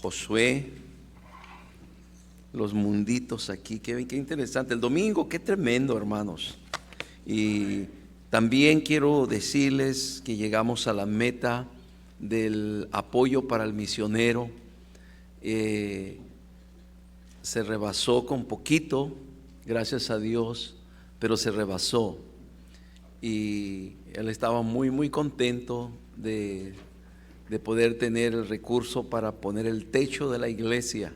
Josué, los munditos aquí, qué interesante. El domingo, qué tremendo, hermanos. Y también quiero decirles que llegamos a la meta del apoyo para el misionero. Se rebasó con poquito, gracias a Dios, pero se rebasó. Y él estaba muy contento de poder tener el recurso para poner el techo de la iglesia.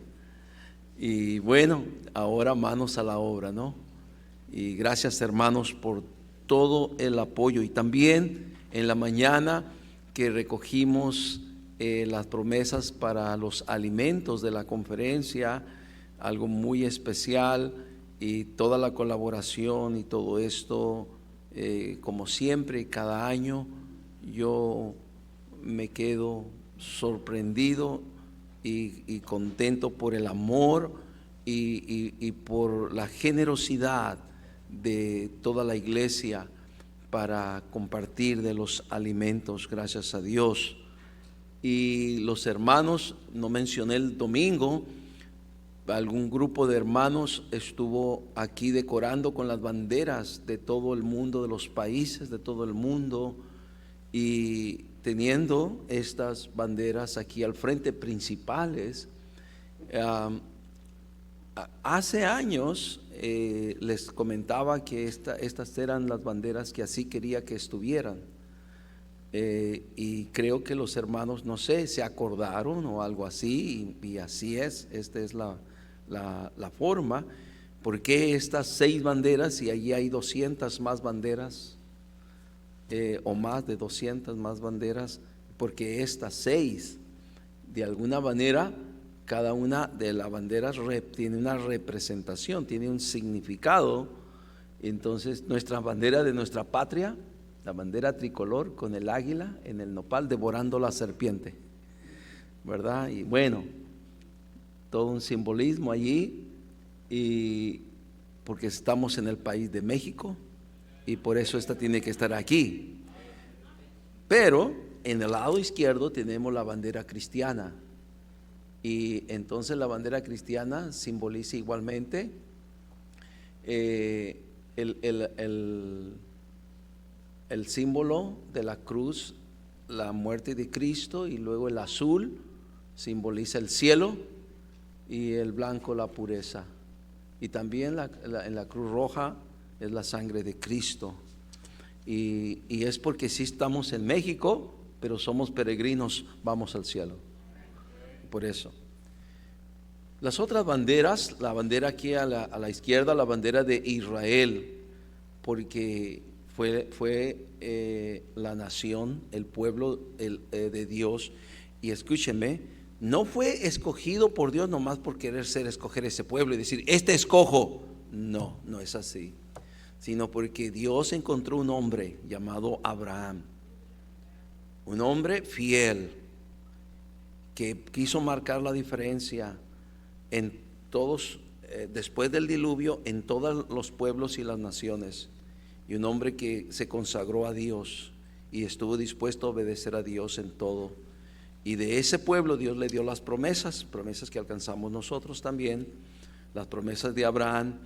Y bueno, ahora manos a la obra, ¿no? Y gracias, hermanos, por todo el apoyo. Y también en la mañana que recogimos las promesas para los alimentos de la conferencia, algo muy especial, y toda la colaboración y todo esto, como siempre, cada año yo me quedo sorprendido y contento por el amor y por la generosidad de toda la iglesia para compartir de los alimentos, gracias a Dios. Y los hermanos, no mencioné el domingo, algún grupo de hermanos estuvo aquí decorando con las banderas de todo el mundo, de los países de todo el mundo, y teniendo estas banderas aquí al frente principales. Hace años les comentaba que estas eran las banderas que así quería que estuvieran, y creo que los hermanos, no sé, se acordaron o algo así, y así es. Esta es la forma. ¿Por qué estas 6 banderas y allí hay 200 más banderas, o más de 200 más banderas? Porque estas 6, de alguna manera, cada una de las banderas tiene una representación, tiene un significado. Entonces, nuestra bandera de nuestra patria, la bandera tricolor con el águila en el nopal devorando la serpiente, ¿verdad? Y bueno, todo un simbolismo allí, y porque estamos en el país de México, y por eso esta tiene que estar aquí. Pero en el lado izquierdo tenemos la bandera cristiana, y entonces la bandera cristiana simboliza igualmente el símbolo de la cruz, la muerte de Cristo, y luego el azul simboliza el cielo y el blanco la pureza. Y también en la cruz roja es la sangre de Cristo. Y es porque sí estamos en México, pero somos peregrinos, vamos al cielo. Por eso. Las otras banderas, la bandera aquí a la izquierda, la bandera de Israel, porque fue la nación, el pueblo de Dios. Y escúchenme, no fue escogido por Dios nomás por querer escoger ese pueblo y decir, este escojo. No, no es así, sino porque Dios encontró un hombre llamado Abraham, un hombre fiel, que quiso marcar la diferencia en todos, después del diluvio, en todos los pueblos y las naciones, y un hombre que se consagró a Dios y estuvo dispuesto a obedecer a Dios en todo. Y de ese pueblo Dios le dio las promesas que alcanzamos nosotros también, las promesas de Abraham,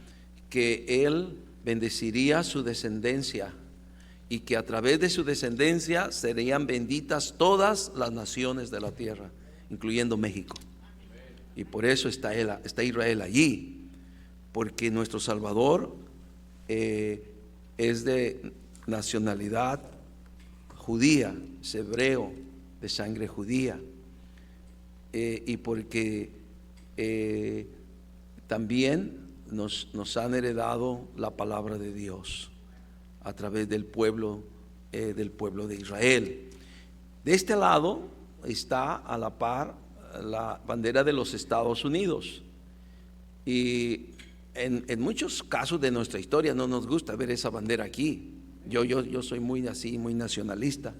que él bendeciría su descendencia, y que a través de su descendencia serían benditas todas las naciones de la tierra, incluyendo México. Y por eso está Israel allí, porque nuestro Salvador es de nacionalidad judía, es hebreo, de sangre judía, y porque también nos han heredado la palabra de Dios a través del pueblo de Israel. De este lado está a la par la bandera de los Estados Unidos, y en muchos casos de nuestra historia no nos gusta ver esa bandera aquí. Yo soy muy así, muy nacionalista,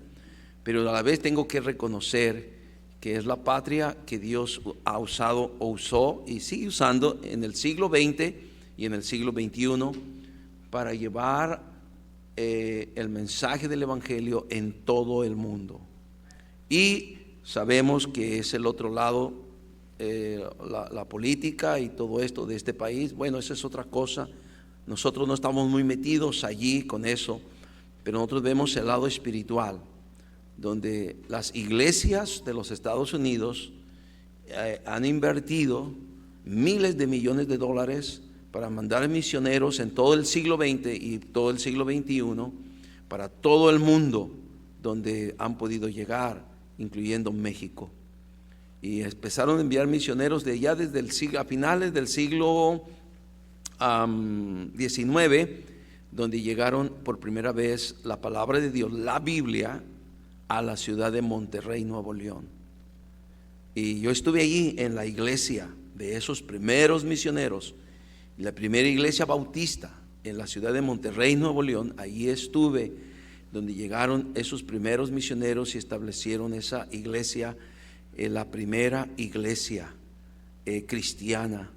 pero a la vez tengo que reconocer que es la patria que Dios ha usado o usó y sigue usando en el siglo XX y en el siglo XXI para llevar el mensaje del Evangelio en todo el mundo. Y sabemos que es el otro lado la política y todo esto de este país, bueno, esa es otra cosa. Nosotros no estamos muy metidos allí con eso, pero nosotros vemos el lado espiritual, donde las iglesias de los Estados Unidos han invertido miles de millones de dólares para mandar misioneros en todo el siglo XX y todo el siglo XXI para todo el mundo donde han podido llegar, incluyendo México. Y empezaron a enviar misioneros de allá desde el siglo, a finales del siglo XIX, donde llegaron por primera vez la palabra de Dios, la Biblia, a la ciudad de Monterrey, Nuevo León. Y yo estuve allí en la iglesia de esos primeros misioneros, la primera iglesia bautista en la ciudad de Monterrey, Nuevo León. Allí estuve, donde llegaron esos primeros misioneros y establecieron esa iglesia, la primera iglesia cristiana.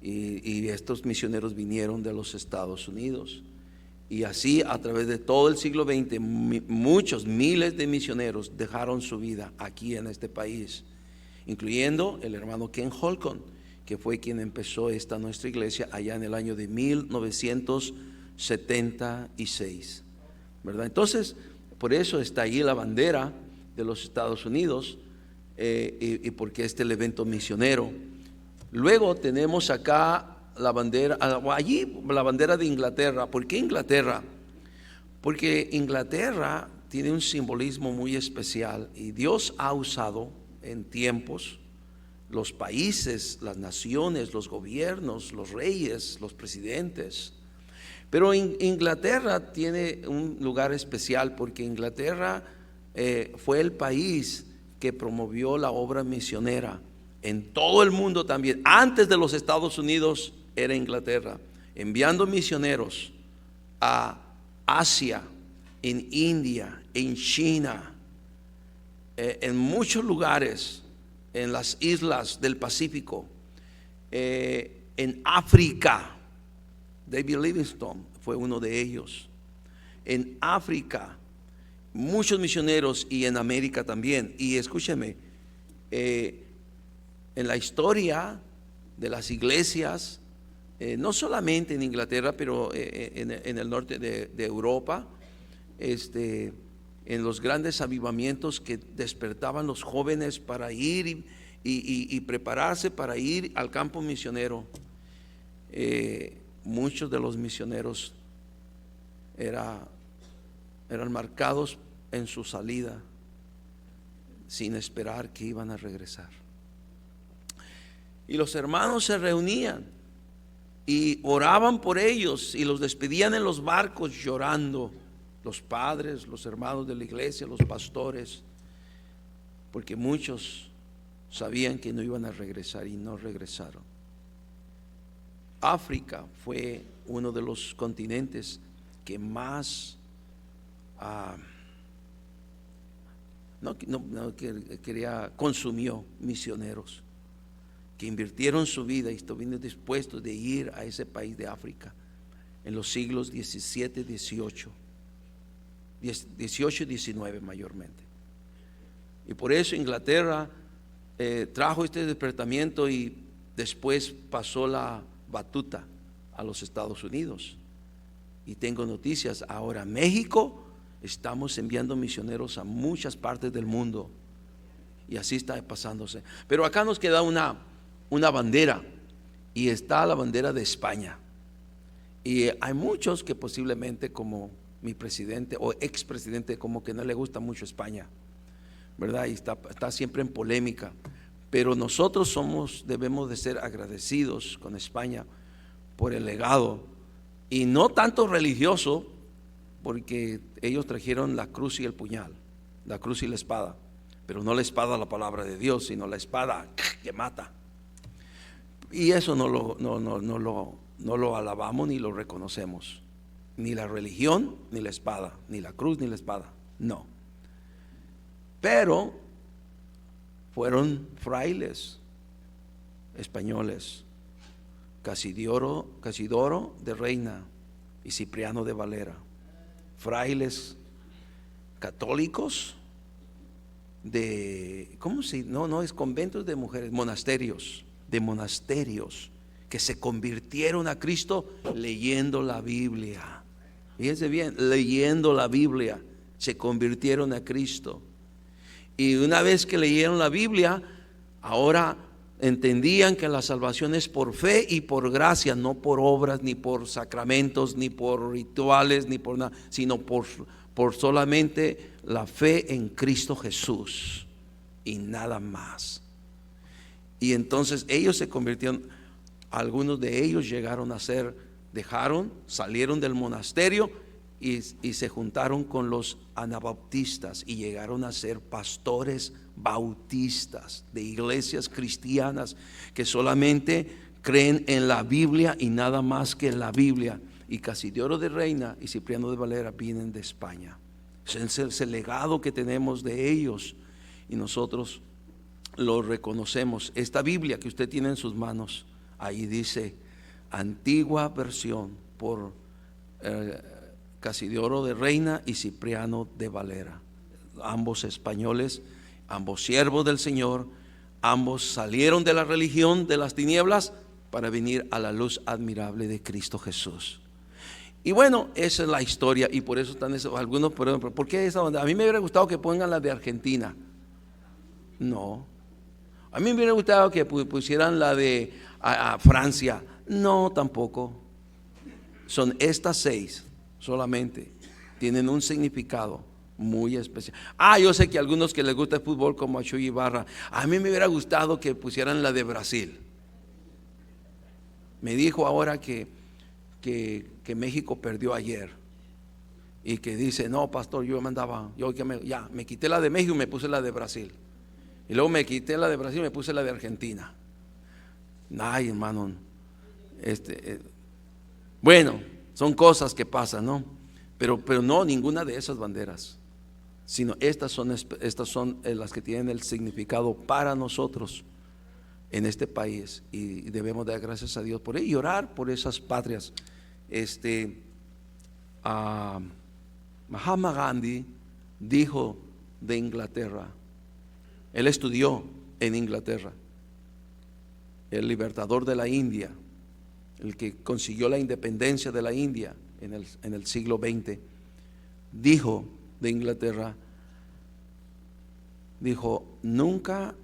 Y estos misioneros vinieron de los Estados Unidos. Y así a través de todo el siglo XX, muchos, miles de misioneros dejaron su vida aquí en este país, incluyendo el hermano Ken Holcomb, que fue quien empezó esta nuestra iglesia allá en el año de 1976, ¿verdad? Entonces, por eso está allí la bandera de los Estados Unidos, y porque este es el evento misionero. Luego tenemos acá la bandera, allí la bandera de Inglaterra. ¿Por qué Inglaterra? Porque Inglaterra tiene un simbolismo muy especial, y Dios ha usado en tiempos los países, las naciones, los gobiernos, los reyes, los presidentes. Pero Inglaterra tiene un lugar especial, porque Inglaterra fue el país que promovió la obra misionera en todo el mundo también. Antes de los Estados Unidos era Inglaterra, enviando misioneros a Asia, en India, en China, en muchos lugares, en las islas del Pacífico, en África. David Livingstone fue uno de ellos. En África, muchos misioneros, y en América también. Y escúcheme, en la historia de las iglesias, no solamente en Inglaterra, pero en el norte de Europa, en los grandes avivamientos que despertaban los jóvenes para ir y prepararse para ir al campo misionero, muchos de los misioneros eran marcados en su salida sin esperar que iban a regresar. Y los hermanos se reunían y oraban por ellos y los despedían en los barcos llorando, los padres, los hermanos de la iglesia, los pastores, porque muchos sabían que no iban a regresar y no regresaron. África fue uno de los continentes que más consumió misioneros, que invirtieron su vida y estuvieron dispuestos de ir a ese país de África en los siglos 17, 18 y 19 mayormente. Y por eso Inglaterra trajo este despertamiento, y después pasó la batuta a los Estados Unidos. Y tengo noticias, ahora México estamos enviando misioneros a muchas partes del mundo, y así está pasándose. Pero acá nos queda una bandera, y está la bandera de España. Y hay muchos que posiblemente, como mi presidente o expresidente, como que no le gusta mucho España, ¿verdad? Y está siempre en polémica. Pero nosotros debemos de ser agradecidos con España por el legado, y no tanto religioso, porque ellos trajeron la cruz y el puñal, la cruz y la espada, pero no la espada, la palabra de Dios, sino la espada que mata. Y eso no lo alabamos ni lo reconocemos, ni la religión ni la espada, ni la cruz ni la espada, no. Pero fueron frailes españoles, Casidoro de Reina y Cipriano de Valera, frailes católicos ¿cómo se? No es conventos de mujeres, monasterios, que se convirtieron a Cristo leyendo la Biblia. Fíjense bien, leyendo la Biblia se convirtieron a Cristo. Y una vez que leyeron la Biblia, ahora entendían que la salvación es por fe y por gracia, no por obras, ni por sacramentos, ni por rituales, ni por nada, sino por solamente la fe en Cristo Jesús y nada más. Y entonces ellos se convirtieron, algunos de ellos llegaron a ser, salieron del monasterio y se juntaron con los anabautistas y llegaron a ser pastores bautistas de iglesias cristianas que solamente creen en la Biblia y nada más que en la Biblia. Y Casiodoro de Reina y Cipriano de Valera vienen de España. Es el legado que tenemos de ellos y nosotros lo reconocemos. Esta Biblia que usted tiene en sus manos, ahí dice antigua versión por Casiodoro de Reina y Cipriano de Valera, ambos españoles, ambos siervos del Señor, ambos salieron de la religión de las tinieblas para venir a la luz admirable de Cristo Jesús. Y bueno, esa es la historia y por eso están algunos, ¿por qué esa onda? A mí me hubiera gustado que pongan la de Argentina. No. A mí me hubiera gustado que pusieran la de Francia. No, tampoco. Son estas 6 solamente. Tienen un significado muy especial. Yo sé que a algunos que les gusta el fútbol como a Chuy Ibarra, a mí me hubiera gustado que pusieran la de Brasil. Me dijo ahora que México perdió ayer y que dice, no pastor, me quité la de México y me puse la de Brasil, y luego me quité la de Brasil y me puse la de Argentina. Ay, hermano, bueno, son cosas que pasan, ¿no? Pero no ninguna de esas banderas, sino estas son las que tienen el significado para nosotros en este país, y debemos dar gracias a Dios por ello y orar por esas patrias. Mahatma Gandhi dijo de Inglaterra, él estudió en Inglaterra, el libertador de la India, el que consiguió la independencia de la India en el siglo XX, dijo de Inglaterra, dijo, nunca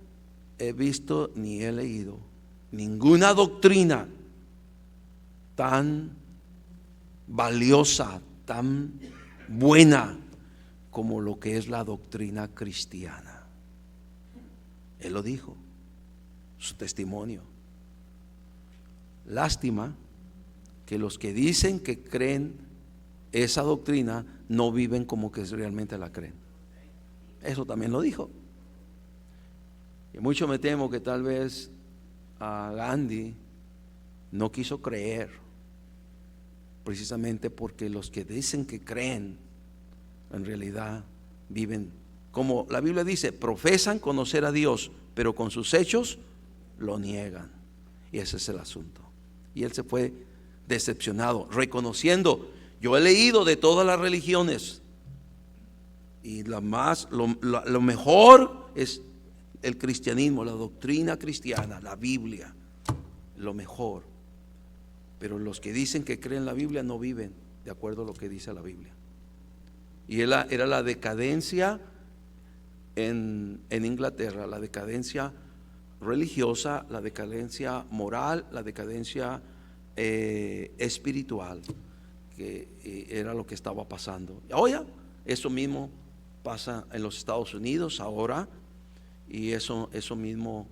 he visto ni he leído ninguna doctrina tan valiosa, tan buena como lo que es la doctrina cristiana. Él lo dijo, su testimonio. Lástima que los que dicen que creen esa doctrina no viven como que realmente la creen. Eso también lo dijo. Y mucho me temo que tal vez a Gandhi no quiso creer, precisamente porque los que dicen que creen en realidad viven, como la Biblia dice, profesan conocer a Dios, pero con sus hechos lo niegan. Y ese es el asunto. Y él se fue decepcionado, reconociendo, yo he leído de todas las religiones y lo mejor es el cristianismo, la doctrina cristiana, la Biblia, lo mejor. Pero los que dicen que creen la Biblia no viven de acuerdo a lo que dice la Biblia. Y era la decadencia en Inglaterra, la decadencia religiosa, la decadencia moral, la decadencia espiritual, que era lo que estaba pasando. Oye, eso mismo pasa en los Estados Unidos ahora, y eso mismo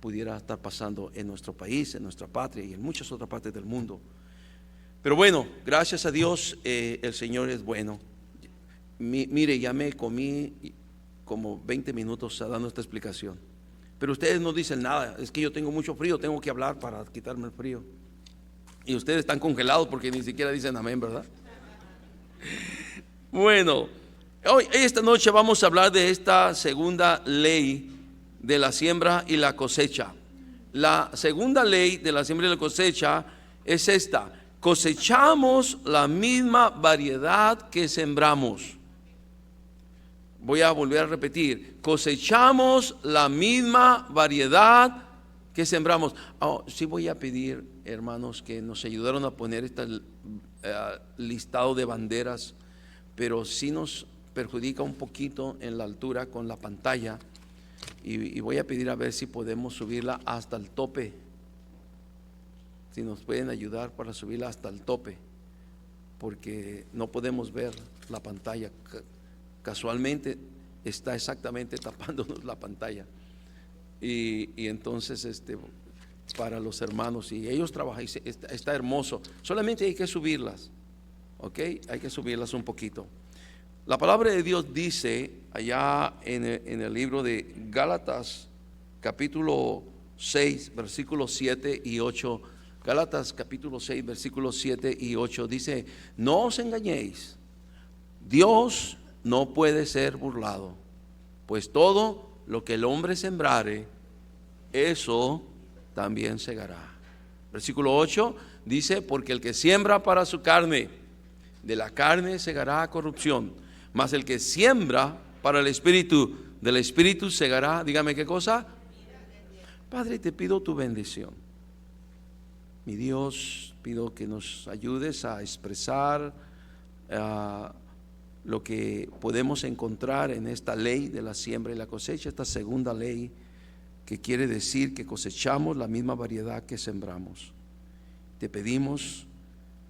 pudiera estar pasando en nuestro país, en nuestra patria y en muchas otras partes del mundo. Pero bueno, gracias a Dios, el Señor es bueno. Mire, ya me comí como 20 minutos dando esta explicación, pero ustedes no dicen nada. Es que yo tengo mucho frío, tengo que hablar para quitarme el frío, y ustedes están congelados porque ni siquiera dicen amén, ¿verdad? Bueno, esta noche vamos a hablar de esta segunda ley de la siembra y la cosecha. La segunda ley de la siembra y la cosecha es esta: cosechamos la misma variedad que sembramos. Voy a volver a repetir, cosechamos la misma variedad que sembramos. Sí voy a pedir, hermanos, que nos ayudaron a poner este listado de banderas, pero sí nos perjudica un poquito en la altura con la pantalla, y voy a pedir a ver si podemos subirla hasta el tope, si nos pueden ayudar para subirla hasta el tope, porque no podemos ver la pantalla. Casualmente está exactamente tapándonos la pantalla, y entonces para los hermanos, y ellos trabajan, está hermoso, solamente hay que subirlas, ok, hay que subirlas un poquito. La palabra de Dios dice allá en el libro de Gálatas capítulo 6 versículos 7 y 8, Gálatas capítulo 6 versículos 7 y 8 dice: no os engañéis, Dios no puede ser burlado, pues todo lo que el hombre sembrare, eso también segará. Versículo 8 dice: porque el que siembra para su carne, de la carne segará corrupción, mas el que siembra para el Espíritu, del Espíritu segará, dígame qué cosa. Padre, te pido tu bendición. Mi Dios, pido que nos ayudes a expresar lo que podemos encontrar en esta ley de la siembra y la cosecha, esta segunda ley, que quiere decir que cosechamos la misma variedad que sembramos. Te pedimos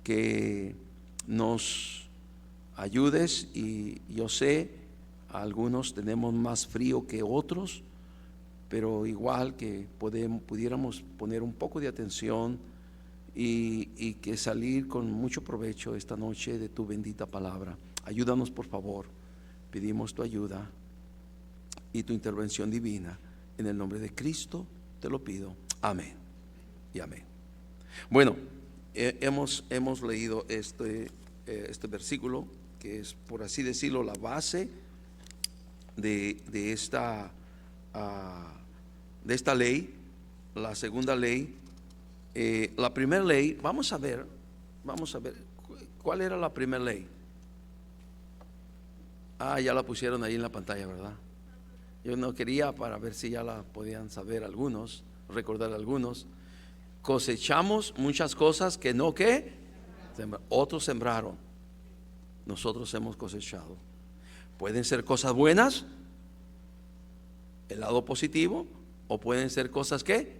que nos ayudes, y yo sé, algunos tenemos más frío que otros, pero igual que pudiéramos poner un poco de atención y que salir con mucho provecho esta noche de tu bendita palabra. Ayúdanos, por favor, pedimos tu ayuda y tu intervención divina, en el nombre de Cristo te lo pido, amén y amén. Bueno, hemos leído este versículo, que es, por así decirlo, la base de esta ley, la segunda ley. La primera ley, vamos a ver, ¿cuál era la primera ley? Ya la pusieron ahí en la pantalla, ¿verdad? Yo no quería, para ver si ya la podían saber algunos, recordar algunos. Cosechamos muchas cosas que no, ¿qué? Otros sembraron, nosotros hemos cosechado. Pueden ser cosas buenas, el lado positivo, o pueden ser cosas, ¿qué?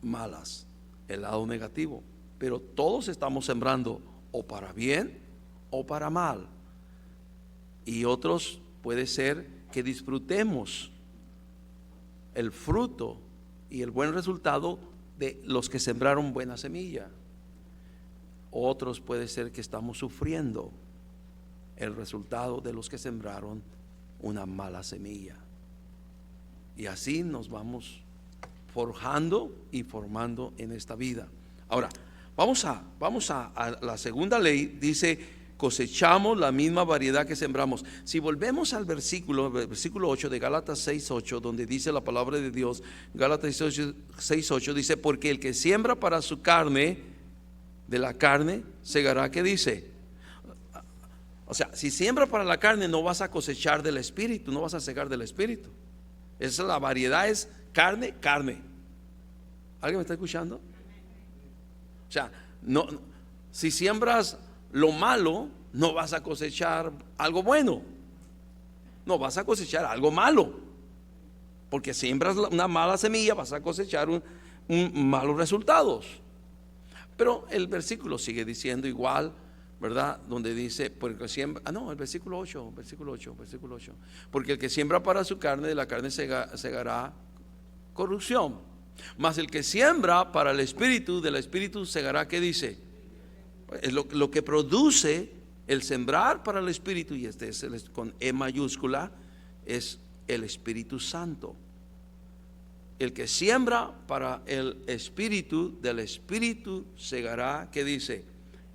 Malas, el lado negativo. Pero todos estamos sembrando o para bien o para mal. Y otros puede ser que disfrutemos el fruto y el buen resultado de los que sembraron buena semilla. Otros puede ser que estamos sufriendo el resultado de los que sembraron una mala semilla. Y así nos vamos forjando y formando en esta vida. Ahora, vamos a la segunda ley. Dice: cosechamos la misma variedad que sembramos. Si volvemos al versículo 8 de Gálatas 6:8, donde dice la palabra de Dios, Gálatas 6:8 dice: porque el que siembra para su carne, de la carne segará. ¿Qué dice? O sea, si siembra para la carne, no vas a cosechar del Espíritu, no vas a segar del Espíritu. Esa es la variedad, es carne, carne. ¿Alguien me está escuchando? O sea, no, si siembras lo malo, no vas a cosechar algo bueno, no vas a cosechar algo malo, porque siembras una mala semilla, vas a cosechar malos resultados. Pero el versículo sigue diciendo igual, ¿verdad? Donde dice, porque siembra, el versículo 8, porque el que siembra para su carne, de la carne segará corrupción, mas el que siembra para el Espíritu, del Espíritu segará. ¿Qué dice? Es lo que produce el sembrar para el Espíritu, y este es con E mayúscula, es el Espíritu Santo. El que siembra para el Espíritu, del Espíritu segará. ¿Qué dice?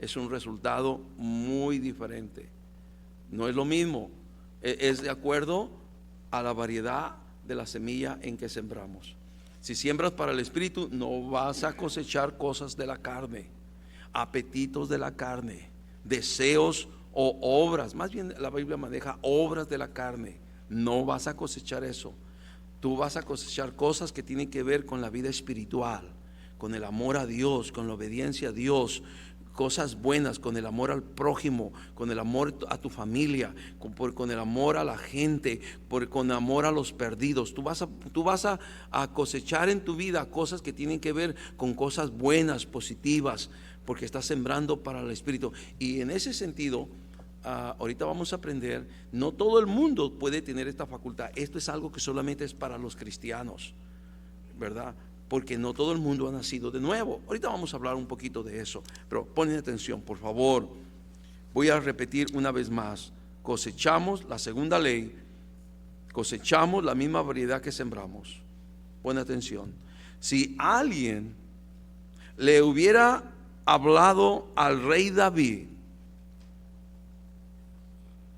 Es un resultado muy diferente. No es lo mismo, es de acuerdo a la variedad de la semilla en que sembramos. Si siembras para el Espíritu, no vas a cosechar cosas de la carne, apetitos de la carne, deseos o obras, más bien la Biblia maneja obras de la carne. No vas a cosechar eso. Tú vas a cosechar cosas que tienen que ver con la vida espiritual, con el amor a Dios, con la obediencia a Dios, cosas buenas, con el amor al prójimo, con el amor a tu familia, con el amor a la gente, con amor a los perdidos. Tú vas a cosechar en tu vida cosas que tienen que ver con cosas buenas, positivas, porque estás sembrando para el Espíritu. Y en ese sentido, ahorita vamos a aprender, no todo el mundo puede tener esta facultad. Esto es algo que solamente es para los cristianos, ¿verdad? Porque no todo el mundo ha nacido de nuevo. Ahorita vamos a hablar un poquito de eso, pero ponen atención, por favor. Voy a repetir una vez más. Cosechamos la segunda ley, cosechamos la misma variedad que sembramos. Pon atención. Si alguien le hubiera hablado al rey David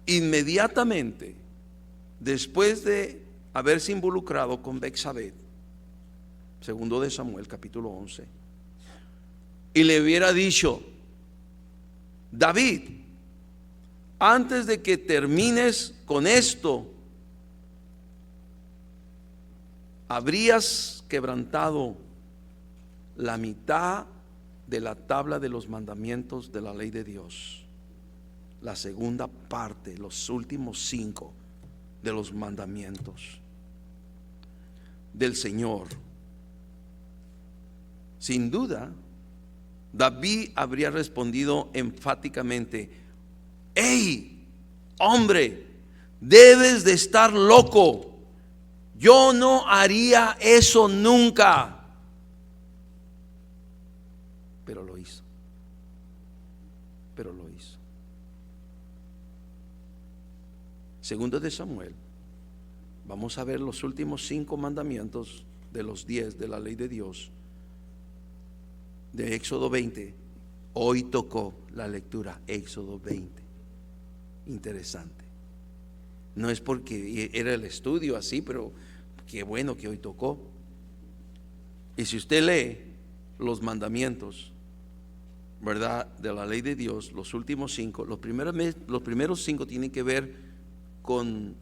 inmediatamente después de haberse involucrado con Betsabé, segundo de Samuel capítulo 11, y le hubiera dicho: David, antes de que termines con esto, habrías quebrantado la mitad de la tabla de los mandamientos de la ley de Dios, la segunda parte, los últimos 5 de los mandamientos del Señor. Sin duda, David habría respondido enfáticamente: ¡Ey, hombre, debes de estar loco! Yo no haría eso nunca. Pero lo hizo. Pero lo hizo. Segundo de Samuel, vamos a ver los últimos 5 mandamientos de los 10 de la ley de Dios, de Éxodo 20. Hoy tocó la lectura Éxodo 20. Interesante. No es porque era el estudio así, pero qué bueno que hoy tocó. Y si usted lee los mandamientos, ¿verdad?, de la ley de Dios, los últimos 5, los primeros 5 tienen que ver con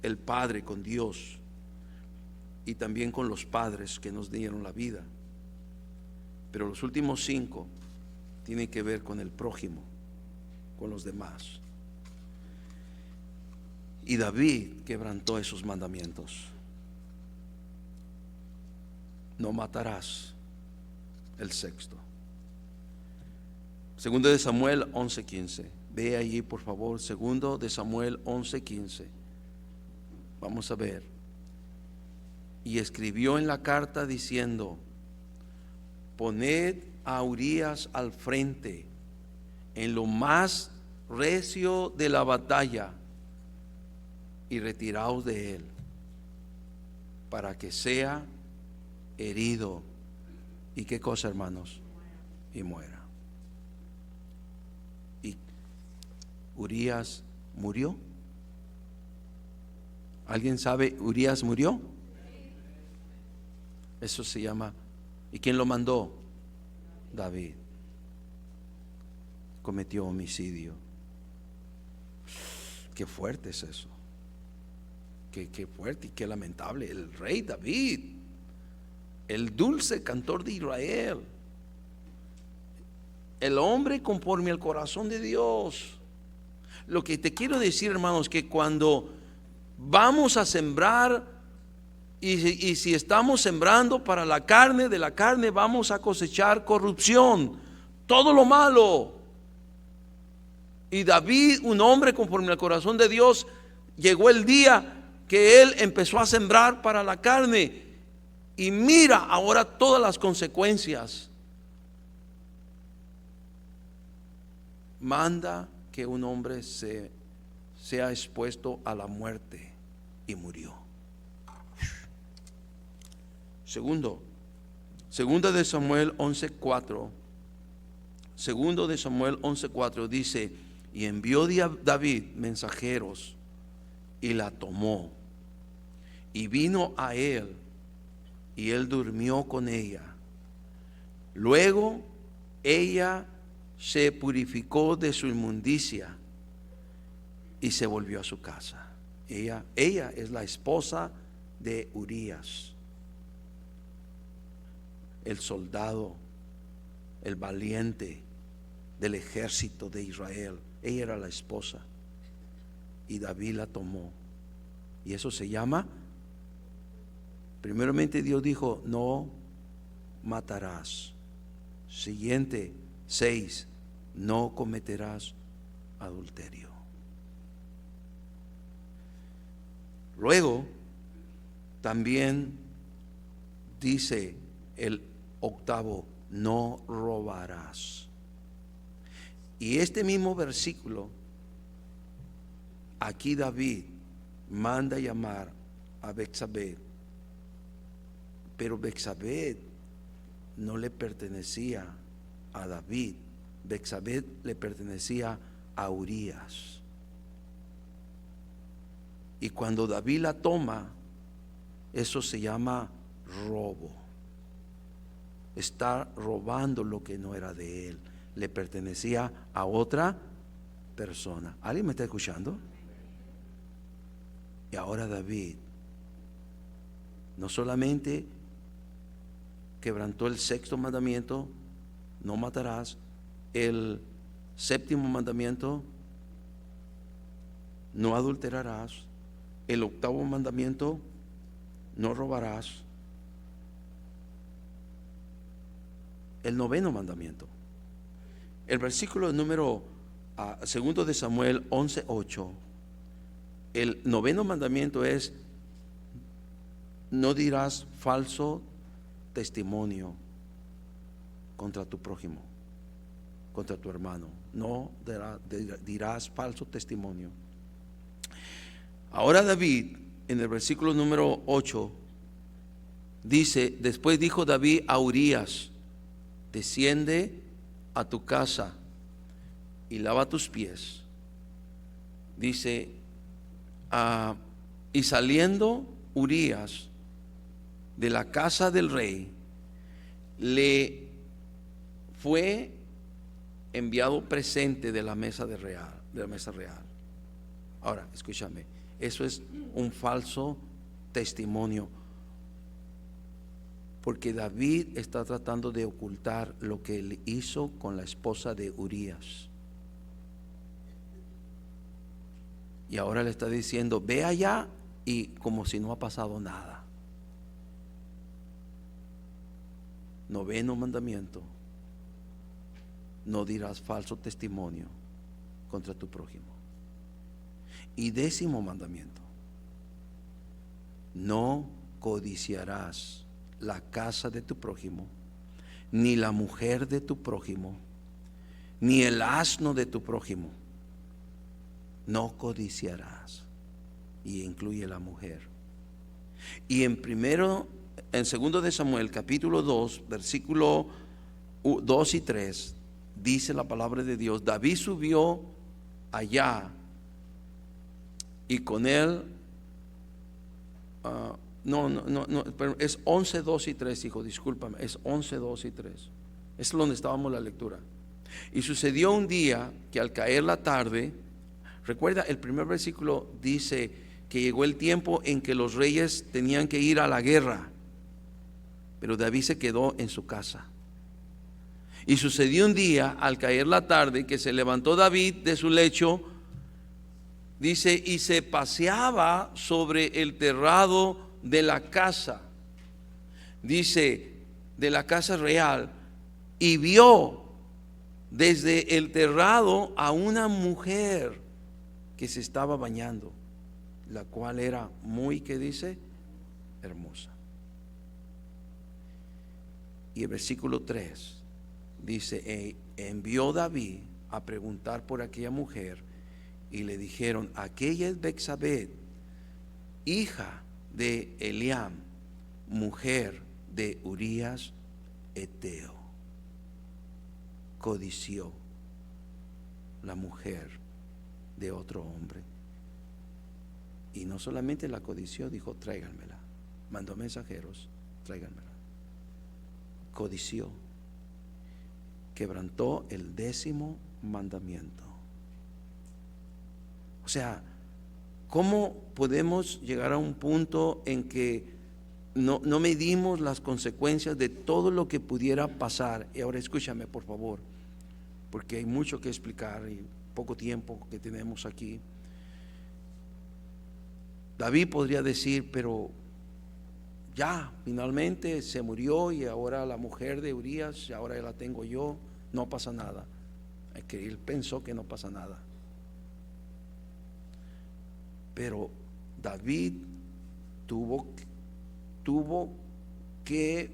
el Padre, con Dios, y también con los padres que nos dieron la vida. Pero los últimos 5 tienen que ver con el prójimo, con los demás. Y David quebrantó esos mandamientos. No matarás, el 6. Segundo de Samuel 11:15. Ve allí, por favor. Segundo de Samuel 11:15. Vamos a ver. Y escribió en la carta diciendo: poned a Urías al frente en lo más recio de la batalla y retiraos de él, para que sea herido. ¿Y qué cosa, hermanos? Y muera. Y Urías murió. ¿Alguien sabe? ¿Urías murió? Eso se llama. ¿Y quién lo mandó? David. Cometió homicidio. Qué fuerte es eso. Qué fuerte y qué lamentable. El rey David, el dulce cantor de Israel, el hombre conforme al corazón de Dios. Lo que te quiero decir, hermanos, que cuando vamos a sembrar, y si estamos sembrando para la carne, de la carne vamos a cosechar corrupción, todo lo malo. Y David, un hombre conforme al corazón de Dios, llegó el día que él empezó a sembrar para la carne, y mira ahora todas las consecuencias. Manda que un hombre sea expuesto a la muerte, y murió. Segunda de Samuel 11:4. Segundo de Samuel 11:4 dice: y envió David mensajeros y la tomó, y vino a él, y él durmió con ella. Luego ella se purificó de su inmundicia y se volvió a su casa. Ella es la esposa de Urías, el soldado, el valiente del ejército de Israel. Ella era la esposa y David la tomó. Y eso se llama, primeramente Dios dijo, no matarás. Siguiente, 6, no cometerás adulterio. Luego también dice el 8, no robarás. Y este mismo versículo, aquí David manda llamar a Betsabé, pero Betsabé no le pertenecía a David. Betsabé le pertenecía a Urías. Y cuando David la toma, eso se llama robo. Está robando lo que no era de él, le pertenecía a otra persona. ¿Alguien me está escuchando? Y ahora David no solamente quebrantó el 6º mandamiento, no matarás, el 7º mandamiento, no adulterarás, el 8º mandamiento, no robarás, el 9º mandamiento. El versículo número 2 de Samuel 11:8, el 9º mandamiento es: no dirás falso testimonio contra tu prójimo, contra tu hermano. No dirás falso testimonio. Ahora David, en el versículo número 8, dice: después dijo David a Urías, desciende a tu casa y lava tus pies. Dice, y saliendo Urías de la casa del rey, le fue enviado presente de la mesa real. Ahora, escúchame, eso es un falso testimonio, porque David está tratando de ocultar lo que él hizo con la esposa de Urías. Y ahora le está diciendo, ve allá, y como si no ha pasado nada. 9º mandamiento: no dirás falso testimonio contra tu prójimo. Y 10º mandamiento: no codiciarás la casa de tu prójimo, ni la mujer de tu prójimo, ni el asno de tu prójimo. No codiciarás, y incluye la mujer. Y en 2 de Samuel capítulo 2 versículo 2 y 3 dice la palabra de Dios: David subió allá y con él pero es 11, 2 y 3, hijo, discúlpame, es 11, 2 y 3. Es donde estábamos la lectura. Y sucedió un día que al caer la tarde, recuerda, el primer versículo dice que llegó el tiempo en que los reyes tenían que ir a la guerra, pero David se quedó en su casa. Y sucedió un día al caer la tarde que se levantó David de su lecho, dice, y se paseaba sobre el terrado de la casa, dice, de la casa real, y vio desde el terrado a una mujer que se estaba bañando, la cual era muy, ¿qué dice? Hermosa. Y el versículo 3 dice, envió David a preguntar por aquella mujer, y le dijeron, aquella es Betsabé, hija de Eliam, mujer de Urías Eteo. Codició la mujer de otro hombre. Y no solamente la codició, dijo, tráiganmela. Mandó mensajeros, tráiganmela. Codició. Quebrantó el 10º mandamiento. O sea, ¿cómo podemos llegar a un punto en que no medimos las consecuencias de todo lo que pudiera pasar? Y ahora escúchame, por favor, porque hay mucho que explicar y poco tiempo que tenemos aquí. David podría decir, pero ya, finalmente se murió y ahora la mujer de Urías, ahora ya la tengo yo, no pasa nada. Es que él pensó que no pasa nada. Pero David tuvo que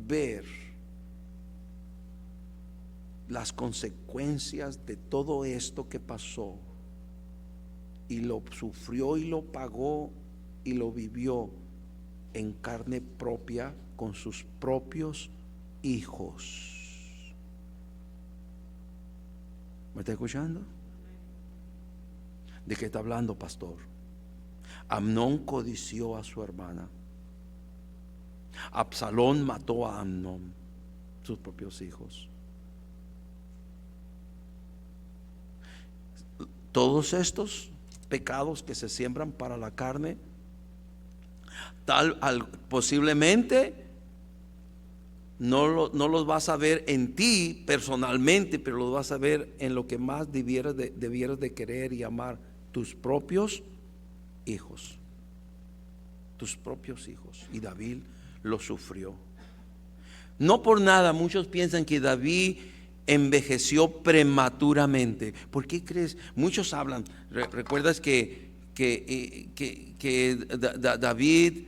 ver las consecuencias de todo esto que pasó, y lo sufrió y lo pagó y lo vivió en carne propia con sus propios hijos. ¿Me está escuchando? ¿De qué está hablando, pastor? Amnón codició a su hermana. Absalón mató a Amnón, sus propios hijos. Todos estos pecados que se siembran para la carne, posiblemente no los vas a ver en ti personalmente, pero los vas a ver en lo que más debieras de querer y amar: tus propios hijos. Tus propios hijos. Y David lo sufrió. No por nada muchos piensan que David envejeció prematuramente. ¿Por qué crees? Muchos hablan. ¿Recuerdas que David,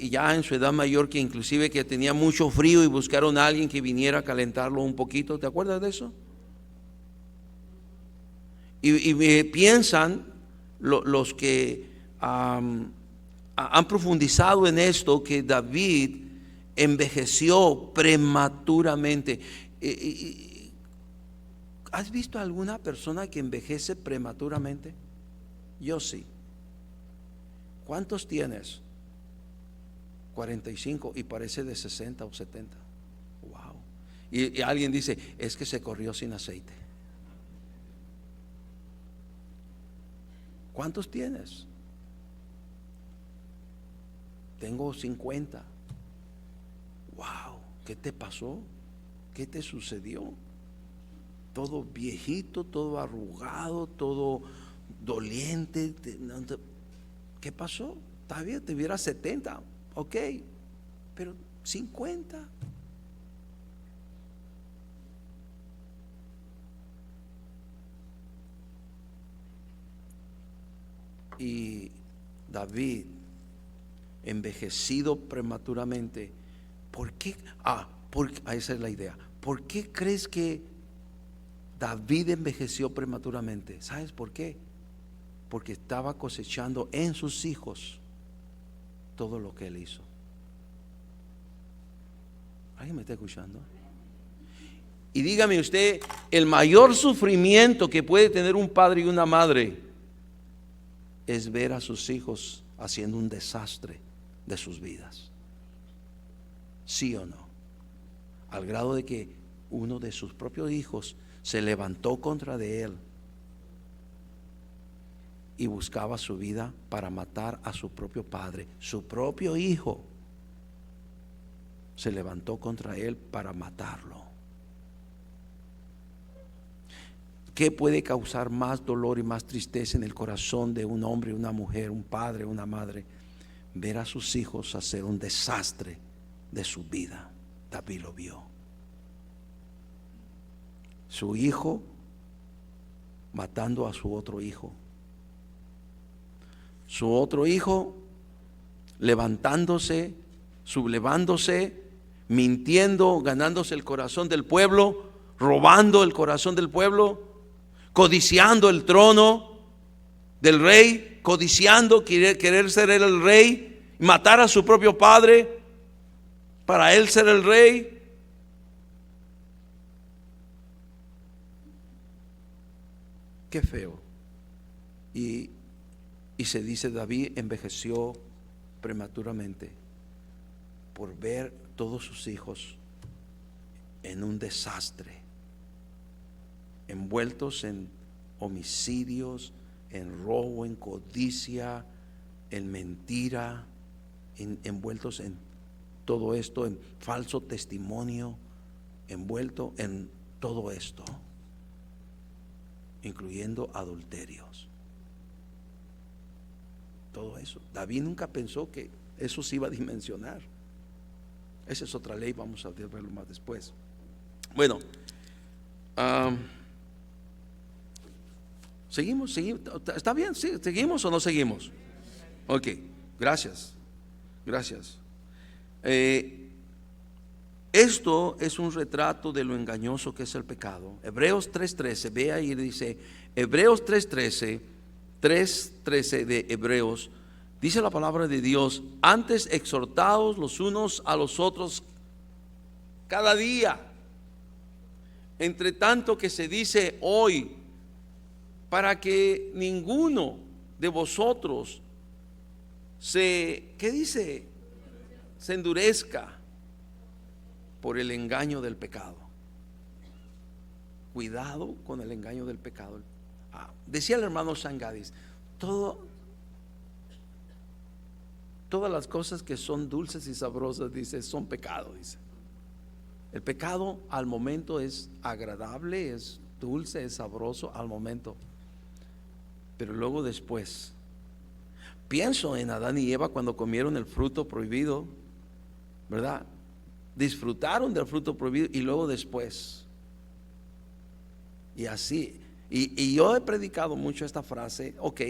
ya en su edad mayor, que inclusive que tenía mucho frío y buscaron a alguien que viniera a calentarlo un poquito? ¿Te acuerdas de eso? Y piensan los que han profundizado en esto, que David envejeció prematuramente. ¿Has visto alguna persona que envejece prematuramente? Yo sí. ¿Cuántos tienes? 45 y parece de 60 o 70. Wow. Y alguien dice, es que se corrió sin aceite. ¿Cuántos tienes? Tengo 50. Wow, ¿qué te pasó? ¿Qué te sucedió? Todo viejito, todo arrugado, todo doliente. ¿Qué pasó? Está bien, te hubiera 70, ok, pero 50. Y David, envejecido prematuramente, ¿por qué? Esa es la idea. ¿Por qué crees que David envejeció prematuramente? ¿Sabes por qué? Porque estaba cosechando en sus hijos todo lo que él hizo. ¿Alguien me está escuchando? Y dígame usted, el mayor sufrimiento que puede tener un padre y una madre es ver a sus hijos haciendo un desastre de sus vidas. ¿Sí o no? Al grado de que uno de sus propios hijos se levantó contra de él y buscaba su vida para matar a su propio padre. Su propio hijo se levantó contra él para matarlo. ¿Qué puede causar más dolor y más tristeza en el corazón de un hombre, una mujer, un padre, una madre? Ver a sus hijos hacer un desastre de su vida. David lo vio. Su hijo matando a su otro hijo. Su otro hijo levantándose, sublevándose, mintiendo, ganándose el corazón del pueblo, robando el corazón del pueblo, codiciando el trono del rey, codiciando querer ser él el rey, matar a su propio padre para él ser el rey. Qué feo. Y se dice, David envejeció prematuramente por ver todos sus hijos en un desastre, envueltos en homicidios, en robo, en codicia, en mentira, envueltos en todo esto, en falso testimonio, envuelto en todo esto, incluyendo adulterios. Todo eso. David nunca pensó que eso se iba a dimensionar. Esa es otra ley, vamos a verlo más después. Bueno, seguimos. ¿Está bien? ¿Sí? ¿Seguimos o no seguimos? Ok, gracias. Esto es un retrato de lo engañoso que es el pecado. Hebreos 3:13, ve ahí y dice, Hebreos 3:13 de Hebreos, dice la palabra de Dios: antes exhortaos los unos a los otros cada día, entre tanto que se dice hoy, para que ninguno de vosotros se endurezca por el engaño del pecado. Cuidado con el engaño del pecado. Decía el hermano Sangadis, todas las cosas que son dulces y sabrosas, dice, son pecado, dice. El pecado al momento es agradable, es dulce, es sabroso al momento, pero luego después, pienso en Adán y Eva cuando comieron el fruto prohibido, ¿verdad? Disfrutaron del fruto prohibido y luego después, y así, y yo he predicado mucho esta frase: ok,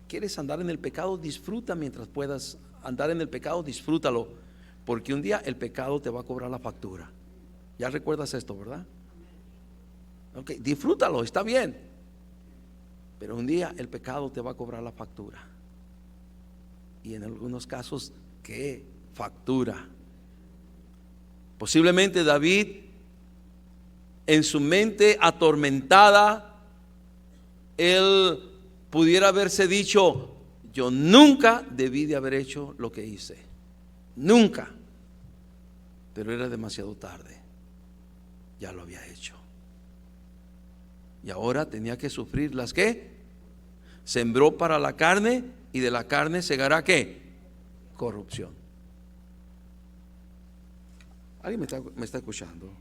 ¿quieres andar en el pecado? Disfruta mientras puedas andar en el pecado, disfrútalo, porque un día el pecado te va a cobrar la factura. Ya recuerdas esto, ¿verdad? Ok, disfrútalo, está bien, pero un día el pecado te va a cobrar la factura. Y en algunos casos, ¿qué factura? Posiblemente David, en su mente atormentada, él pudiera haberse dicho: yo nunca debí de haber hecho lo que hice, nunca. Pero era demasiado tarde, ya lo había hecho. Y ahora tenía que sufrir las que sembró para la carne, y de la carne segará ¿qué? Corrupción. ¿Alguien me está escuchando?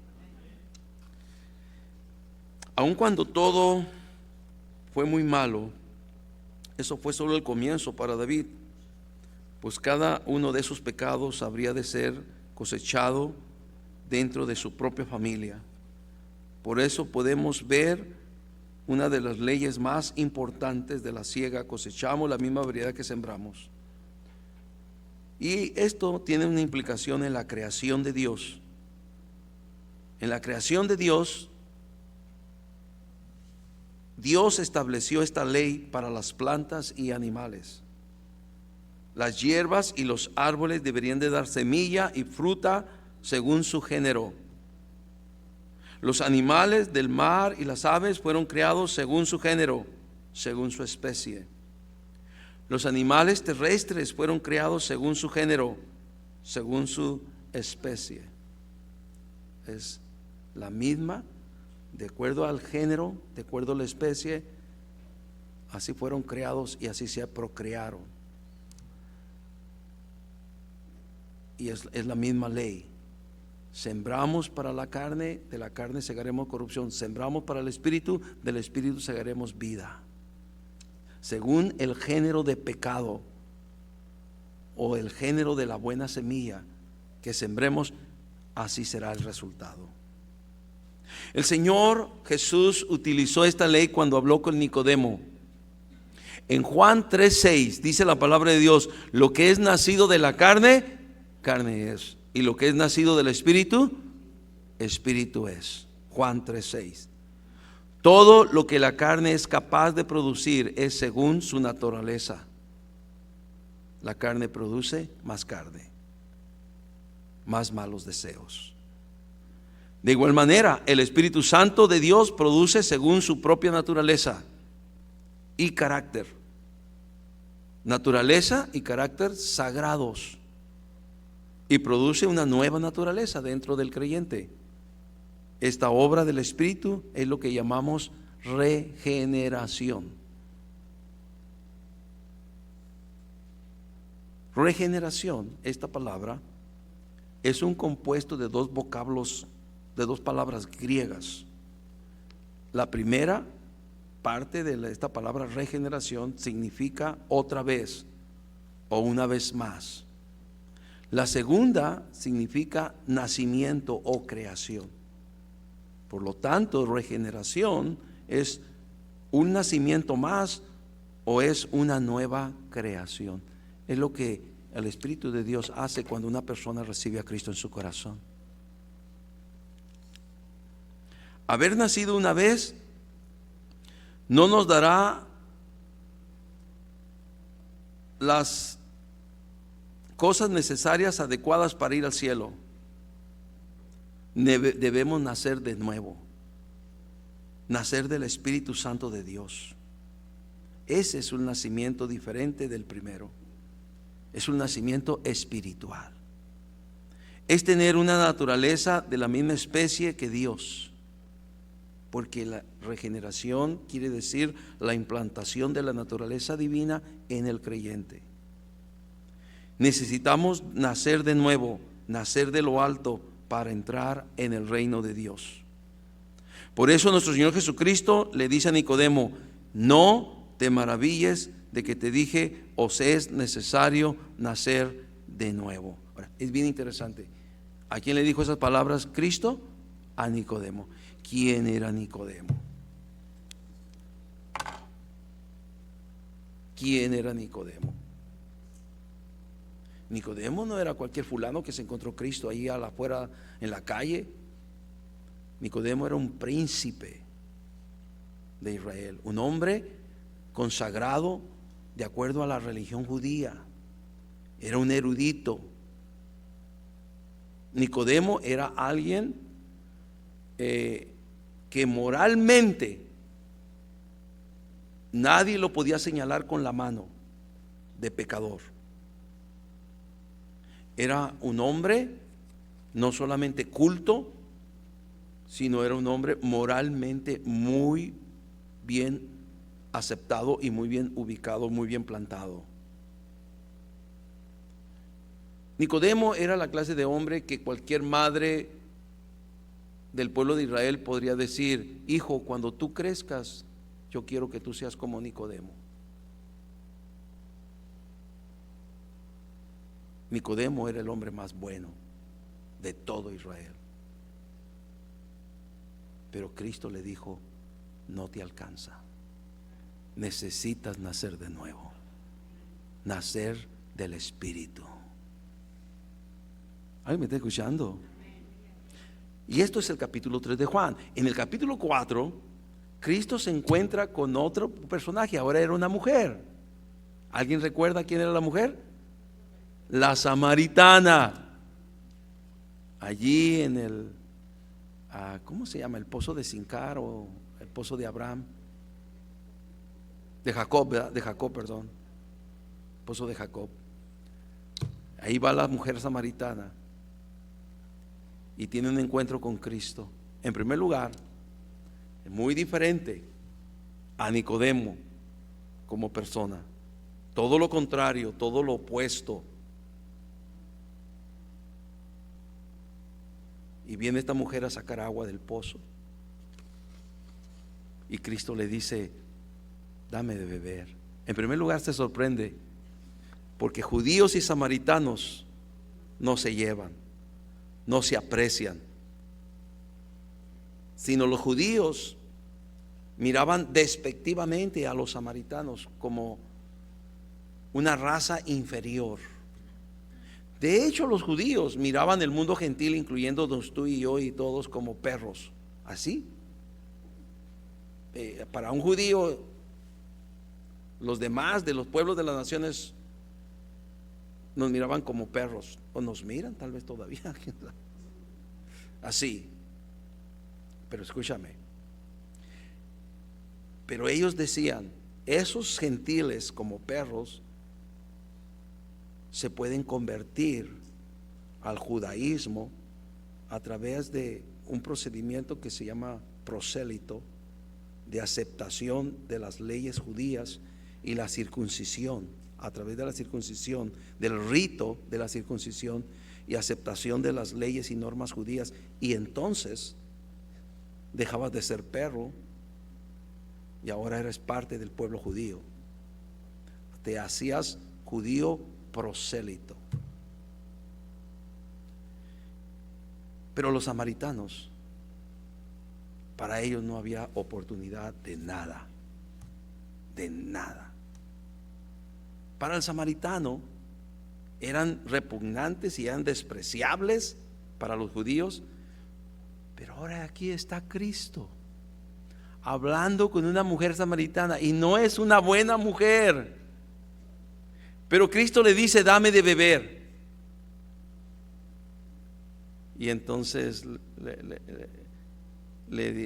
Aun cuando todo fue muy malo, eso fue solo el comienzo para David, pues cada uno de esos pecados habría de ser cosechado dentro de su propia familia. Por eso podemos ver una de las leyes más importantes de la siega: cosechamos la misma variedad que sembramos. Y esto tiene una implicación en la creación de Dios. En la creación de Dios, Dios estableció esta ley para las plantas y animales. Las hierbas y los árboles deberían de dar semilla y fruta según su género. Los animales del mar y las aves fueron creados según su género, según su especie. Los animales terrestres fueron creados según su género, según su especie. Es la misma, de acuerdo al género, de acuerdo a la especie, así fueron creados y así se procrearon. Y es la misma ley. Sembramos para la carne, de la carne segaremos corrupción. Sembramos para el espíritu, del espíritu segaremos vida. Según el género de pecado o el género de la buena semilla que sembremos, así será el resultado. El Señor Jesús utilizó esta ley cuando habló con Nicodemo. En Juan 3:6 dice la palabra de Dios: lo que es nacido de la carne, carne es, y lo que es nacido del espíritu, espíritu es. Juan 3:6. Todo lo que la carne es capaz de producir es según su naturaleza. La carne produce más carne, más malos deseos. De igual manera, el Espíritu Santo de Dios produce según su propia naturaleza y carácter. Naturaleza y carácter sagrados. Y produce una nueva naturaleza dentro del creyente. Esta obra del Espíritu es lo que llamamos regeneración. Regeneración, esta palabra, es un compuesto de dos vocablos, de dos palabras griegas. La primera parte de esta palabra regeneración significa otra vez o una vez más. La segunda significa nacimiento o creación. Por lo tanto, regeneración es un nacimiento más o es una nueva creación. Es lo que el Espíritu de Dios hace cuando una persona recibe a Cristo en su corazón. Haber nacido una vez no nos dará las cosas necesarias, adecuadas para ir al cielo. Debemos nacer de nuevo, nacer del Espíritu Santo de Dios. Ese es un nacimiento diferente del primero. Es un nacimiento espiritual. Es tener una naturaleza de la misma especie que Dios, porque la regeneración quiere decir la implantación de la naturaleza divina en el creyente. Necesitamos nacer de nuevo, nacer de lo alto para entrar en el reino de Dios. Por eso nuestro Señor Jesucristo le dice a Nicodemo: no te maravilles de que te dije, os es necesario nacer de nuevo. Ahora, es bien interesante. ¿A quién le dijo esas palabras Cristo? A Nicodemo. ¿Quién era Nicodemo? ¿Quién era Nicodemo? Nicodemo no era cualquier fulano que se encontró Cristo ahí afuera en la calle. Nicodemo era un príncipe de Israel, un hombre consagrado de acuerdo a la religión judía. Era un erudito. Nicodemo era alguien que moralmente nadie lo podía señalar con la mano de pecador. Era un hombre no solamente culto, sino era un hombre moralmente muy bien aceptado y muy bien ubicado, muy bien plantado. Nicodemo era la clase de hombre que cualquier madre del pueblo de Israel podría decir: hijo, cuando tú crezcas, yo quiero que tú seas como Nicodemo. Nicodemo era el hombre más bueno de todo Israel. Pero Cristo le dijo: no te alcanza. Necesitas nacer de nuevo, nacer del Espíritu. ¿Alguien me está escuchando? Y esto es el capítulo 3 de Juan. En el capítulo 4, Cristo se encuentra con otro personaje. Ahora era una mujer. ¿Alguien recuerda quién era la mujer? La samaritana. Allí en el ¿cómo se llama? El pozo de Sincar o el pozo de Abraham, de Jacob, ¿verdad? De Jacob, perdón. Pozo de Jacob. Ahí va la mujer samaritana y tiene un encuentro con Cristo. En primer lugar, es muy diferente a Nicodemo como persona. Todo lo contrario, todo lo opuesto. Y viene esta mujer a sacar agua del pozo. Y Cristo le dice: dame de beber. En primer lugar, se sorprende porque judíos y samaritanos no se llevan, no se aprecian, sino los judíos miraban despectivamente a los samaritanos como una raza inferior. De hecho, los judíos miraban el mundo gentil, incluyéndonos tú y yo y todos, como perros. Así. Para un judío, los demás de los pueblos de las naciones nos miraban como perros, o nos miran tal vez todavía. Así. Pero escúchame. Pero ellos decían: esos gentiles como perros se pueden convertir al judaísmo a través de un procedimiento que se llama prosélito, de aceptación de las leyes judías y la circuncisión a través de la circuncisión, del rito de la circuncisión y aceptación de las leyes y normas judías, y entonces dejabas de ser perro y ahora eres parte del pueblo judío. Te hacías judío prosélito. Pero los samaritanos, para ellos no había oportunidad de nada, de nada. Para el samaritano eran repugnantes y eran despreciables para los judíos. Pero ahora aquí está Cristo hablando con una mujer samaritana, y no es una buena mujer, pero Cristo le dice: dame de beber. Y entonces le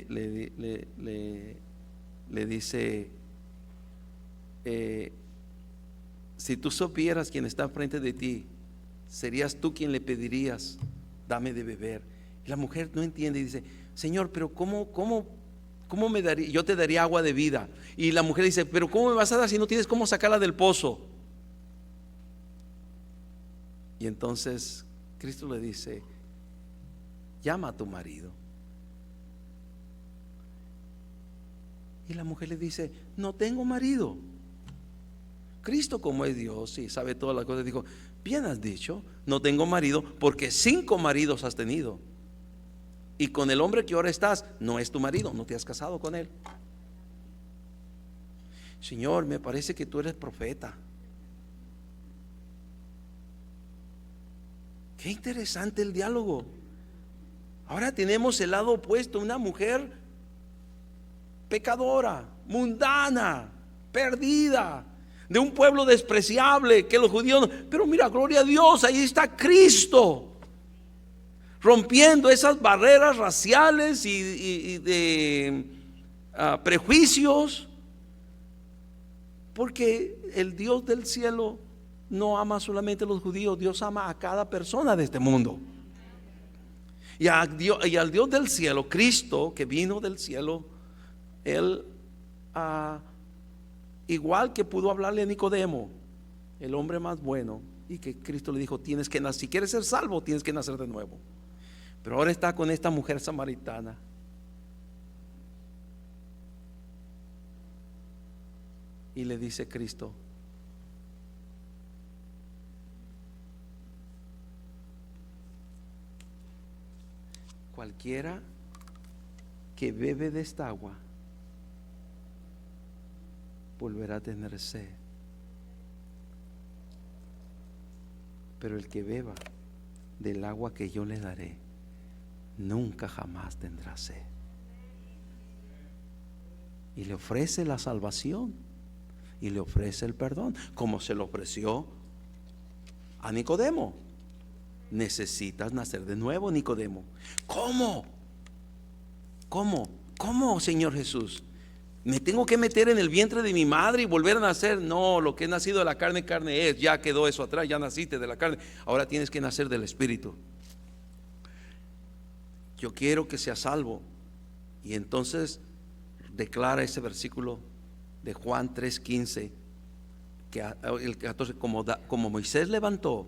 dice: si tú supieras quién está frente de ti, serías tú quien le pedirías: dame de beber. Y la mujer no entiende y dice: Señor, pero ¿cómo me daría? Yo te daría agua de vida. Y la mujer dice: pero ¿cómo me vas a dar si no tienes cómo sacarla del pozo? Y entonces Cristo le dice: llama a tu marido. Y la mujer le dice: no tengo marido. Cristo, como es Dios y sabe todas las cosas, dijo: bien has dicho, no tengo marido, porque 5 maridos has tenido, y con el hombre que ahora estás no es tu marido, no te has casado con él. Señor, me parece que tú eres profeta. Qué interesante el diálogo. Ahora tenemos el lado opuesto, una mujer pecadora, mundana, perdida, de un pueblo despreciable que los judíos, pero mira, gloria a Dios, ahí está Cristo rompiendo esas barreras raciales y de prejuicios, porque el Dios del cielo no ama solamente a los judíos, Dios ama a cada persona de este mundo. Y al Dios del cielo, Cristo, que vino del cielo, Él igual que pudo hablarle a Nicodemo, el hombre más bueno, y que Cristo le dijo: tienes que nacer, si quieres ser salvo, tienes que nacer de nuevo. Pero ahora está con esta mujer samaritana. Y le dice Cristo: cualquiera que bebe de esta agua volverá a tener sed, pero el que beba del agua que yo le daré nunca jamás tendrá sed. Y le ofrece la salvación y le ofrece el perdón, como se lo ofreció a Nicodemo. Necesitas nacer de nuevo, Nicodemo. ¿Cómo, Señor Jesús? ¿Me tengo que meter en el vientre de mi madre y volver a nacer? No, lo que es nacido de la carne, carne es. Ya quedó eso atrás, ya naciste de la carne. Ahora tienes que nacer del Espíritu. Yo quiero que seas salvo. Y entonces declara ese versículo de Juan 3:15, que el 14, como Moisés levantó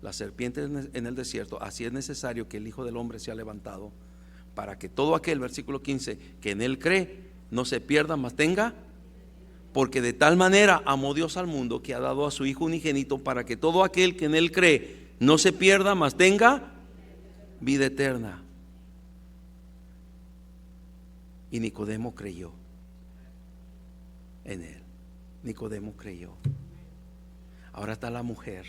la serpiente en el desierto, así es necesario que el Hijo del Hombre sea levantado, para que todo aquel, versículo 15, que en él cree no se pierda, mas tenga. Porque de tal manera amó Dios al mundo, que ha dado a su Hijo unigénito, para que todo aquel que en él cree no se pierda, mas tenga vida eterna. Y Nicodemo creyó en él. Nicodemo creyó. Ahora está la mujer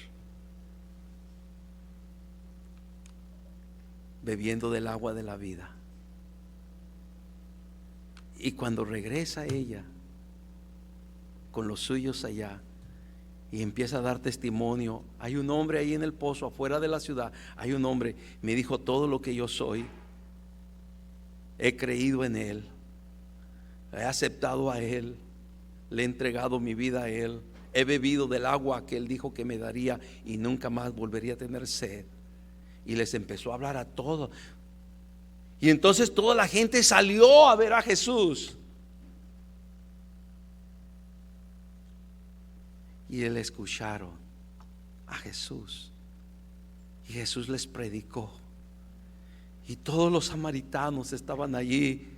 bebiendo del agua de la vida. Y cuando regresa ella con los suyos allá y empieza a dar testimonio: hay un hombre ahí en el pozo afuera de la ciudad, hay un hombre, me dijo todo lo que yo soy, he creído en él, he aceptado a él, le he entregado mi vida a él, he bebido del agua que él dijo que me daría y nunca más volvería a tener sed. Y les empezó a hablar a todos. Y entonces toda la gente salió a ver a Jesús. Y él escucharon a Jesús. Y Jesús les predicó. Y todos los samaritanos estaban allí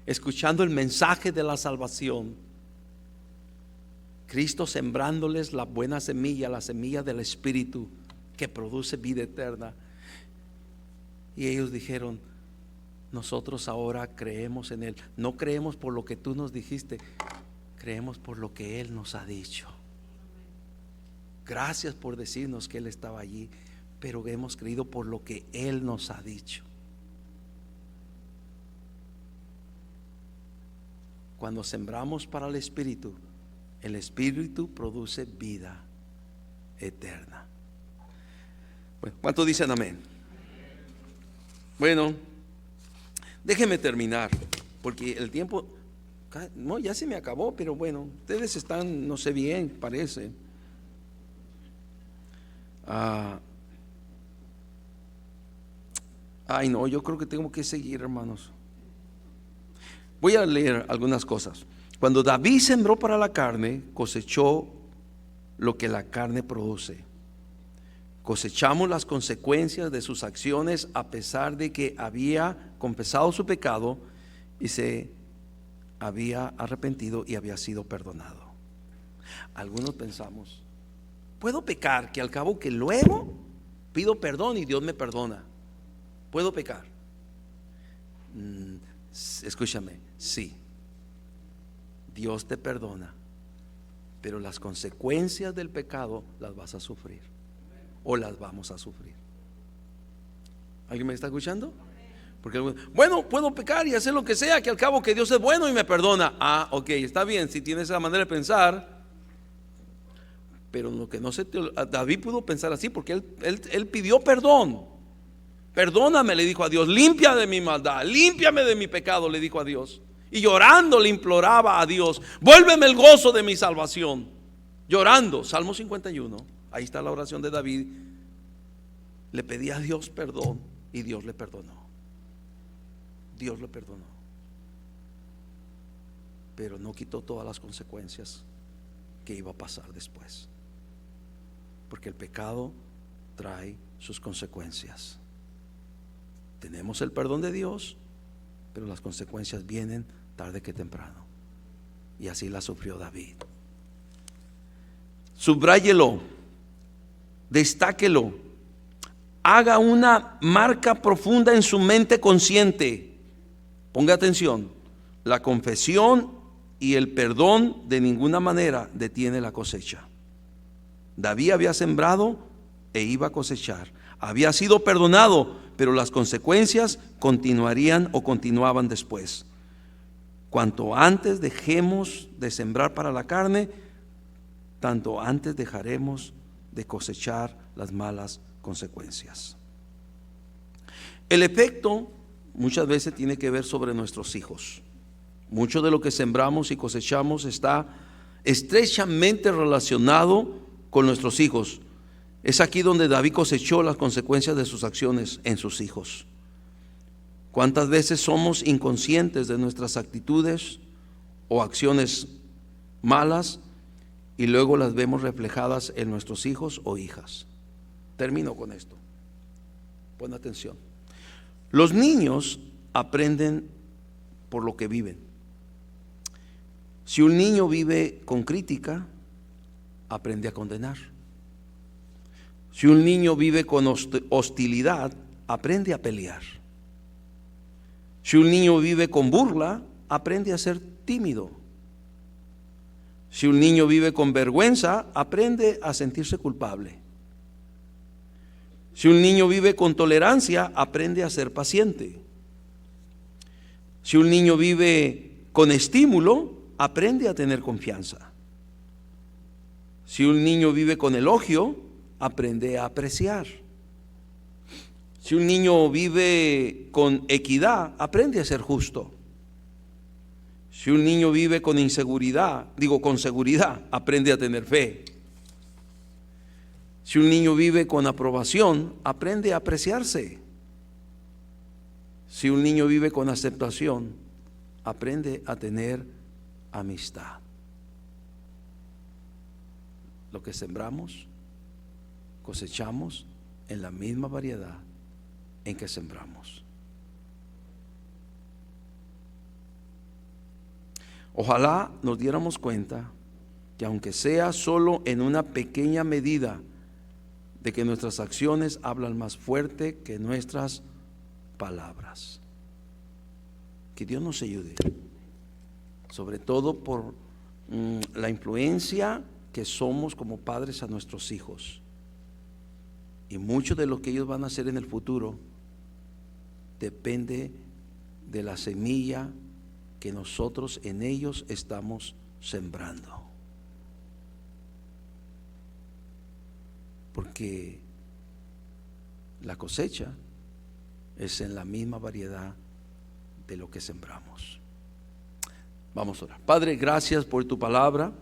escuchando el mensaje de la salvación. Cristo sembrándoles la buena semilla, la semilla del Espíritu que produce vida eterna. Y ellos dijeron: nosotros ahora creemos en Él. No creemos por lo que tú nos dijiste, creemos por lo que Él nos ha dicho. Gracias por decirnos que Él estaba allí, pero hemos creído por lo que Él nos ha dicho. Cuando sembramos para el Espíritu produce vida eterna. Bueno, ¿cuántos dicen amén? Bueno, déjenme terminar, porque el tiempo no, ya se me acabó, pero bueno, ustedes están, no sé bien, parece. Ay, no, yo creo que tengo que seguir, hermanos. Voy a leer algunas cosas. Cuando David sembró para la carne, cosechó lo que la carne produce. Cosechamos las consecuencias de sus acciones, a pesar de que había confesado su pecado y se había arrepentido y había sido perdonado. Algunos pensamos: puedo pecar, que al cabo que luego pido perdón y Dios me perdona. ¿Puedo pecar? Escúchame, sí, Dios te perdona, pero las consecuencias del pecado las vas a sufrir, o las vamos a sufrir. ¿Alguien me está escuchando? Porque bueno, puedo pecar y hacer lo que sea, que al cabo que Dios es bueno y me perdona. Ok, está bien, si tienes esa manera de pensar, pero lo que no se te, David pudo pensar así porque él pidió perdón. Perdóname, le dijo a Dios, limpia de mi maldad, límpiame de mi pecado, le dijo a Dios. Y llorando le imploraba a Dios: vuélveme el gozo de mi salvación. Llorando, Salmo 51, ahí está la oración de David. Le pedía a Dios perdón y Dios le perdonó. Dios le perdonó, pero no quitó todas las consecuencias que iba a pasar después, porque el pecado trae sus consecuencias. Tenemos el perdón de Dios, pero las consecuencias vienen tarde que temprano, y así la sufrió David. Subráyelo, destáquelo, haga una marca profunda en su mente consciente. Ponga atención: la confesión y el perdón de ninguna manera detiene la cosecha. David había sembrado e iba a cosechar. Había sido perdonado, pero las consecuencias continuarían o continuaban después. Cuanto antes dejemos de sembrar para la carne, tanto antes dejaremos de cosechar las malas consecuencias. El efecto muchas veces tiene que ver sobre nuestros hijos. Mucho de lo que sembramos y cosechamos está estrechamente relacionado con nuestros hijos. Es aquí donde David cosechó las consecuencias de sus acciones en sus hijos. ¿Cuántas veces somos inconscientes de nuestras actitudes o acciones malas y luego las vemos reflejadas en nuestros hijos o hijas? Termino con esto. Pon atención. Los niños aprenden por lo que viven. Si un niño vive con crítica, aprende a condenar. Si un niño vive con hostilidad, aprende a pelear. Si un niño vive con burla, aprende a ser tímido. Si un niño vive con vergüenza, aprende a sentirse culpable. Si un niño vive con tolerancia, aprende a ser paciente. Si un niño vive con estímulo, aprende a tener confianza. Si un niño vive con elogio, aprende a apreciar. Si un niño vive con equidad, aprende a ser justo. Si un niño vive con con seguridad, aprende a tener fe. Si un niño vive con aprobación, aprende a apreciarse. Si un niño vive con aceptación, aprende a tener amistad. Lo que sembramos, cosechamos en la misma variedad en que sembramos. Ojalá nos diéramos cuenta que aunque sea solo en una pequeña medida, de que nuestras acciones hablan más fuerte que nuestras palabras. Que Dios nos ayude, sobre todo por la influencia que somos como padres a nuestros hijos. Y mucho de lo que ellos van a hacer en el futuro depende de la semilla que nosotros en ellos estamos sembrando. Porque la cosecha es en la misma variedad de lo que sembramos. Vamos a orar. Padre, gracias por tu palabra.